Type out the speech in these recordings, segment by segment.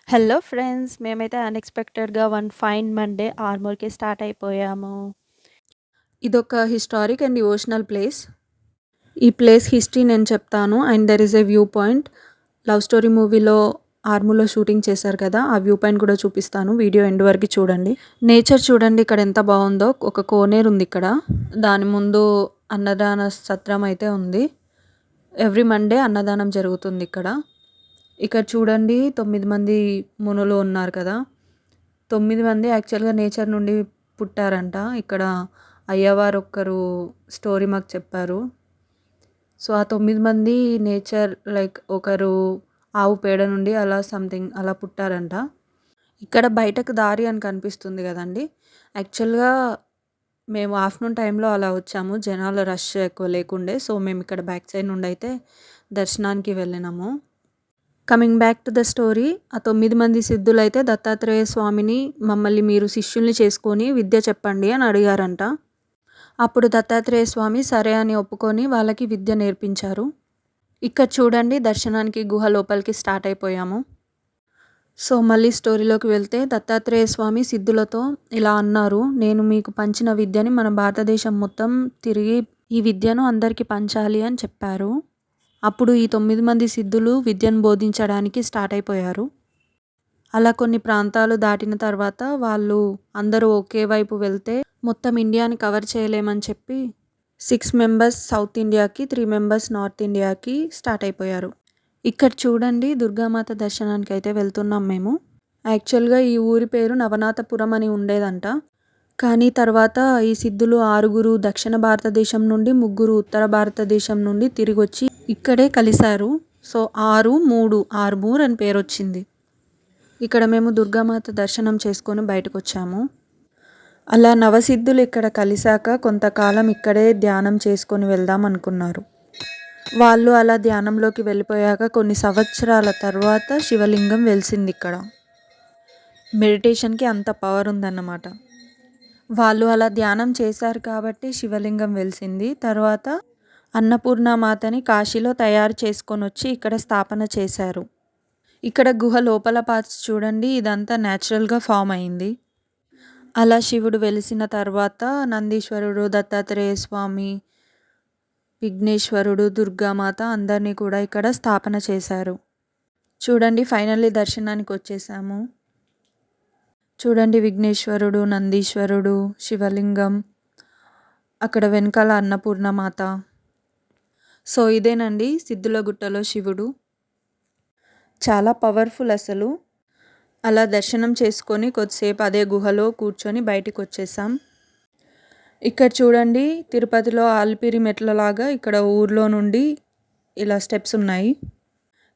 Hello friends! మేమైతే అన్‌ఎక్స్‌పెక్టెడ్‌గా one fine Monday ఆర్మూర్‌కి స్టార్ట్ అయిపోయాము. ఇదొక హిస్టారిక్ అండ్ డివోషనల్ ప్లేస్. ఈ ప్లేస్ హిస్టరీ నేను చెప్తాను. And there is a view point. Love story మూవీలో ఆర్మూర్‌లో షూటింగ్ చేశారు కదా! ఆ వ్యూ పాయింట్ కూడా చూపిస్తాను. వీడియో ఎండ్ వరకు చూడండి. నేచర్ చూడండి ఇక్కడ ఎంత బావుందో. ఒక కోనేరు ఉంది ఇక్కడ. దాని ముందు అన్నదాన సత్రం అయితే ఉంది. ఎవ్రీ మండే అన్నదానం జరుగుతుంది ఇక్కడ. ఇక్కడ చూడండి 9 మంది మునులు ఉన్నారు కదా! 9 మంది యాక్చువల్‌గా నేచర్ నుండి పుట్టారంట. ఇక్కడ అయ్యవారు ఒక్కరు స్టోరీ మాకు చెప్పారు. సో, ఆ 9 మంది నేచర్ లైక్ ఒకరు ఆవు పేడ నుండి అలా సంథింగ్ అలా పుట్టారంట. ఇక్కడ బయటకు దారి అని కనిపిస్తుంది గదండీ! యాక్చువల్‌గా మేము ఆఫ్టర్‌నూన్ టైంలో అలా వచ్చాము. జనాల రష్ ఎక్కువ లేకుండే. సో, మేమిక్కడ బ్యాక్ సైడ్ నుండయితే దర్శనానికి వెళ్ళినాము. Coming back to the story. ఆ 9 మంది సిద్ధులైతే దత్తాత్రేయ స్వామిని మమ్మల్ని మీరు శిష్యుల్ని చేసుకొని విద్య చెప్పండి అని అడిగారంట. అప్పుడు దత్తాత్రేయ స్వామి సరే అని ఒప్పుకొని వాళ్ళకి విద్య నేర్పించారు. ఇక్కడ చూడండి దర్శనానికి గుహ లోపలికి స్టార్ట్ అయిపోయాము. సో, మళ్ళీ స్టోరీలోకి వెళ్తే దత్తాత్రేయ స్వామి సిద్ధులతో ఇలా అన్నారు. నేను మీకు పంచిన విద్యని మన భారతదేశం మొత్తం తిరిగి ఈ విద్యను అందరికీ పంచాలి అని చెప్పారు. అప్పుడు ఈ 9 మంది సిద్ధులు విద్యను బోధించడానికి స్టార్ట్ అయిపోయారు. అలా కొన్ని ప్రాంతాలు దాటిన తర్వాత వాళ్ళు అందరూ ఒకే వైపు వెళ్తే మొత్తం ఇండియాని కవర్ చేయలేమని చెప్పి 6 మెంబర్స్ సౌత్ ఇండియాకి, 3 మెంబర్స్ నార్త్ ఇండియాకి స్టార్ట్ అయిపోయారు. ఇక్కడ చూడండి దుర్గామాత దర్శనానికి అయితే వెళ్తున్నాం మేము. యాక్చువల్‌గా ఈ ఊరి పేరు నవనాథపురం అని ఉండేదంట. కానీ తర్వాత ఈ సిద్ధులు 6 దక్షిణ భారతదేశం నుండి, 3 ఉత్తర భారతదేశం నుండి తిరిగొచ్చి ఇక్కడే కలిశారు. సో, 6, 3 ఆర్మూర్ అని పేరొచ్చింది. ఇక్కడ మేము దుర్గామాత దర్శనం చేసుకొని బయటకొచ్చాము. అలా నవసిద్ధులు ఇక్కడ కలిశాక కొంతకాలం ఇక్కడే ధ్యానం చేసుకొని వెళ్దాం అనుకున్నారు. వాళ్ళు అలా ధ్యానంలోకి వెళ్ళిపోయాక కొన్ని సంవత్సరాల తర్వాత శివలింగం వెలిసిందిక్కడ. మెడిటేషన్‌కి అంత పవర్ ఉందన్నమాట. వాళ్ళు అలా ధ్యానం చేశారు కాబట్టి శివలింగం వెలిసింది. తర్వాత అన్నపూర్ణమాతని కాశీలో తయారు చేసుకొనొచ్చి ఇక్కడ స్థాపన చేశారు. ఇక్కడ గుహ లోపల పార్ట్స్ చూడండి ఇదంతా న్యాచురల్‌గా ఫార్మ్ అయింది. అలా శివుడు వెలిసిన తర్వాత నందీశ్వరుడు, దత్తాత్రేయ స్వామి, విఘ్నేశ్వరుడు, దుర్గామాత అందరినీ కూడా ఇక్కడ స్థాపన చేశారు. చూడండి ఫైనల్లీ దర్శనానికి వచ్చేసాము. చూడండి విఘ్నేశ్వరుడు, నందీశ్వరుడు, శివలింగం, అక్కడ వెనకాల అన్నపూర్ణమాత. సో, ఇదేనండి సిద్ధులగుట్టలో శివుడు. చాలా పవర్ఫుల్ అసలు. అలా దర్శనం చేసుకొని కొద్దిసేపు అదే గుహలో కూర్చొని బయటికొచ్చేసాం. ఇక్కడ చూడండి తిరుపతిలో అలిపిరి మెట్లలాగా ఇక్కడ ఊర్లో నుండి ఇలా స్టెప్స్ ఉన్నాయి.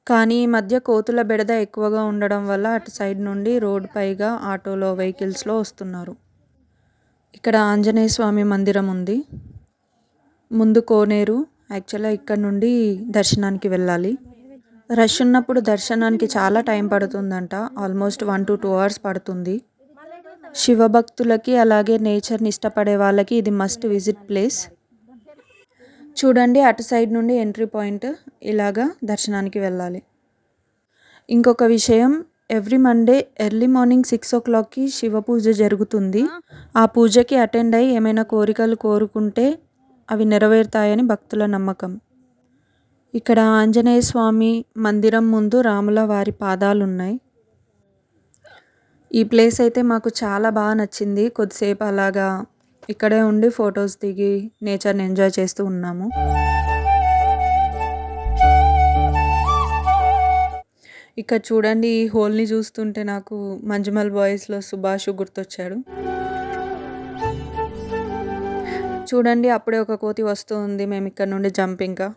కానీ ఈ మధ్య కోతుల బెడద ఎక్కువగా ఉండడం వల్ల అటు సైడ్ నుండి రోడ్ పైగా ఆటోలో, వెహికల్స్‌లో వస్తున్నారు. ఇక్కడ ఆంజనేయ స్వామి మందిరం ఉంది. ముందు కోనేరు. యాక్చువల్‌గా ఇక్కడ నుండి దర్శనానికి వెళ్ళాలి. రష్ ఉన్నప్పుడు దర్శనానికి చాలా టైం పడుతుందంట. ఆల్మోస్ట్ 1-2 అవర్స్ పడుతుంది. శివభక్తులకి అలాగే నేచర్‌ని ఇష్టపడే వాళ్ళకి ఇది మస్ట్ విజిట్ ప్లేస్. చూడండి అటు సైడ్ నుండి ఎంట్రీ పాయింట్. ఇలాగా దర్శనానికి వెళ్ళాలి. ఇంకొక విషయం ఎవ్రీ మండే ఎర్లీ మార్నింగ్ 6:00కి శివ పూజ జరుగుతుంది. ఆ పూజకి అటెండ్ అయ్యి ఏమైనా కోరికలు కోరుకుంటే అవి నెరవేరుతాయని భక్తుల నమ్మకం. ఇక్కడ ఆంజనేయ స్వామి మందిరం ముందు రాముల వారి పాదాలున్నాయి. ఈ ప్లేస్ అయితే మాకు చాలా బాగా నచ్చింది. కొద్దిసేపు అలాగా ఇక్కడే ఉండి ఫొటోస్ దిగి నేచర్‌ని ఎంజాయ్ చేస్తూ ఉన్నాము. ఇక్కడ చూడండి ఈ హోల్‌ని చూస్తుంటే నాకు 'మంజుమల్ బాయ్స్‌లో' సుభాష్ గుర్తొచ్చాడు. చూడండి అప్పుడే ఒక కోతి వస్తూ ఉంది. మేము ఇక్కడ నుండి జంప్ ఇంకా.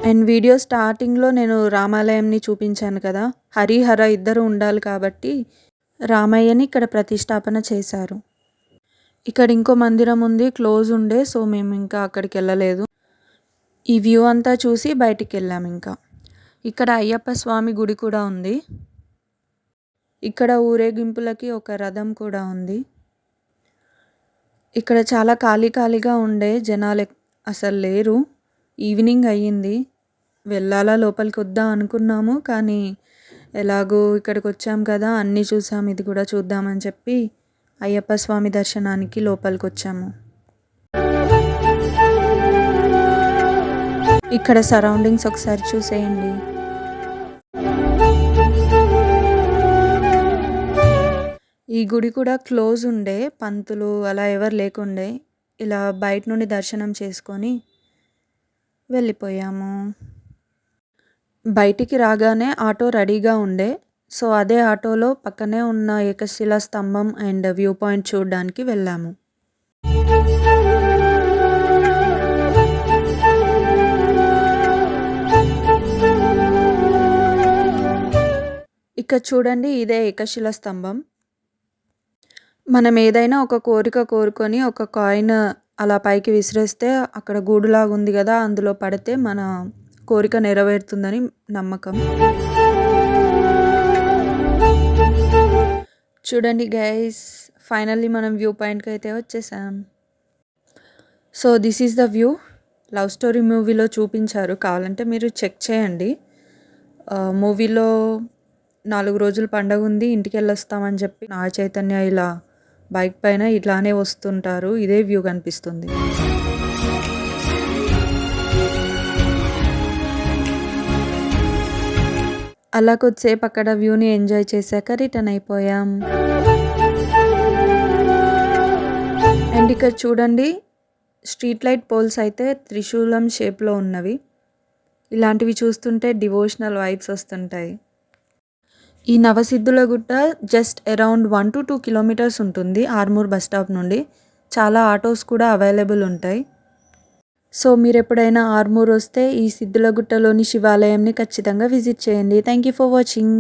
అండ్ వీడియో స్టార్టింగ్‌లో నేను రామాలయంని చూపించాను కదా! హరిహర ఇద్దరు ఉండాలి కాబట్టి రామయ్యని ఇక్కడ ప్రతిష్ఠాపన చేశారు. ఇక్కడ ఇంకో మందిరం ఉంది క్లోజ్ ఉండే. సో, మేము ఇంకా అక్కడికెళ్ళలేదు. ఈ వ్యూ అంతా చూసి బయటికెళ్ళాము ఇంకా. ఇక్కడ అయ్యప్ప స్వామి గుడి కూడా ఉంది. ఇక్కడ ఊరేగింపులకి ఒక రథం కూడా ఉంది. ఇక్కడ చాలా ఖాళీగా ఉండే జనాలు అసలు లేరు. ఈవినింగ్ అయ్యింది. వెళ్ళాలా లోపలికి వద్దా అనుకున్నాము. కానీ ఎలాగో ఇక్కడికొచ్చాం కదా! అన్నీ చూసాం. ఇది కూడా చూద్దామని చెప్పి అయ్యప్ప స్వామి దర్శనానికి లోపలికొచ్చాము. ఇక్కడ సరౌండింగ్స్ ఒకసారి చూసేయండి. ఈ గుడి కూడా క్లోజ్ ఉండే. పంతులు అలా ఎవరు లేకుండే. ఇలా బయట నుండి దర్శనం చేసుకొని వెళ్ళిపోయాము. బయటికి రాగానే ఆటో రెడీగా ఉండే. సో, అదే ఆటోలో పక్కనే ఉన్న ఏకశిలా స్తంభం అండ్ వ్యూ పాయింట్ చూడడానికి వెళ్ళాము. ఇక్కడ చూడండి, ఇదే ఏకశిలా స్తంభం. మనం ఏదైనా ఒక కోరిక కోరుకొని ఒక కాయిన్ అలా పైకి విసిరేస్తే అక్కడ గూడులాగా ఉంది కదా! అందులో పడితే మన కోరిక నెరవేరుతుందని నమ్మకం. చూడండి గైస్, ఫైనల్లీ మనం వ్యూ పాయింట్‌కి అయితే వచ్చేసాం. So, this is the view. Love story మూవీలో చూపించారు. కావాలంటే మీరు చెక్ చేయండి. మూవీలో 4 రోజులు పండగుంది, ఇంటికెళ్ళొస్తామని చెప్పి నాగ చైతన్య ఇలా బైక్ పైన ఇట్లానే వస్తుంటారు. ఇదే వ్యూ కనిపిస్తుంది. అలా కొద్దిసేపు అక్కడ వ్యూని ఎంజాయ్ చేశాక రిటర్న్ అయిపోయాం. అండ్ ఇక్కడ చూడండి, స్ట్రీట్ లైట్ పోల్స్ అయితే త్రిశూలం షేప్లో ఉన్నవి. ఇలాంటివి చూస్తుంటే డివోషనల్ వైబ్స్ వస్తుంటాయి. ఈ నవసిద్ధుల గుట్ట జస్ట్ అరౌండ్ 1 to 2 కిలోమీటర్స్ ఉంటుంది ఆర్మూర్ బస్ స్టాప్ నుండి. చాలా ఆటోస్ కూడా అవైలబుల్ ఉంటాయి. సో, మీరు ఎప్పుడైనా ఆర్మూర్ వస్తే ఈ సిద్ధులగుట్టలోని శివాలయంని ఖచ్చితంగా విజిట్ చేయండి. Thank you for watching.